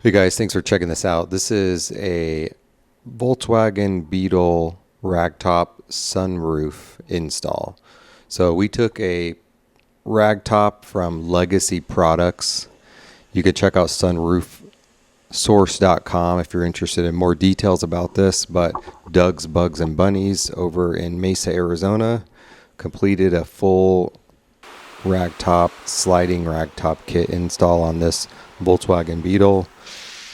Hey guys, thanks for checking this out. This is a Volkswagen Beetle Ragtop sunroof install. So we took a Ragtop from Legacy Products. You could check out sunroofsource.com if you're interested in more details about this, but Doug's Bugs and Bunnies over in Mesa, Arizona completed a full sliding ragtop kit install on this Volkswagen Beetle.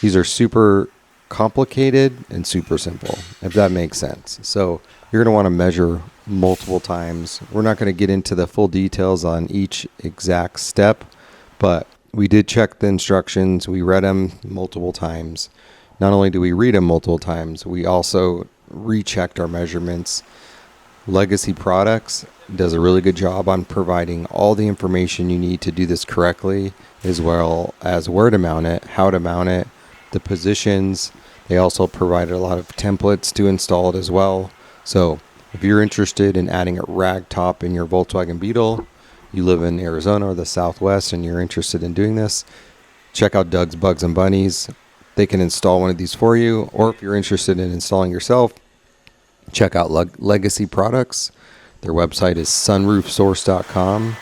These are super complicated and super simple, if that makes sense. So you're going to want to measure multiple times. We're not going to get into the full details on each exact step, but we did check the instructions. We read them multiple times. Not only do we read them multiple times, we also rechecked our measurements. Legacy Products does a really good job on providing all the information you need to do this correctly, as well as where to mount it, how to mount it, the positions. They also provided a lot of templates to install it as well. So if you're interested in adding a ragtop in your Volkswagen Beetle, you live in Arizona or the Southwest and you're interested in doing this, check out Doug's Bugs and Bunnies. They can install one of these for you. Or if you're interested in installing yourself, check out Legacy Products. Their website is sunroofsource.com.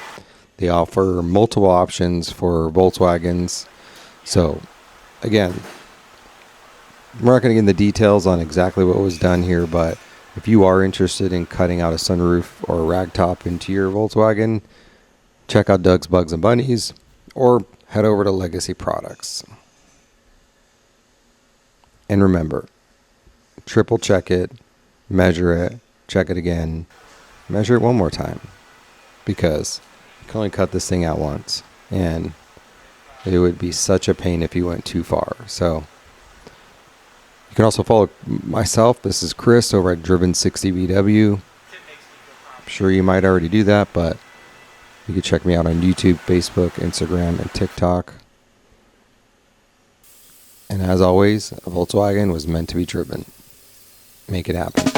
They offer multiple options for Volkswagens. So again, we're not going to get into details on exactly what was done here, but if you are interested in cutting out a sunroof or a ragtop into your Volkswagen, check out Doug's Bugs and Bunnies or head over to Legacy Products. And remember, triple check it, measure it, check it again, measure it one more time, because you can only cut this thing out once, and it would be such a pain if you went too far. So you can also follow myself. This is Chris over at Driven 60 VW. I'm sure you might already do that, but you can check me out on YouTube, Facebook, Instagram, and TikTok. And as always, a Volkswagen was meant to be driven. Make it happen.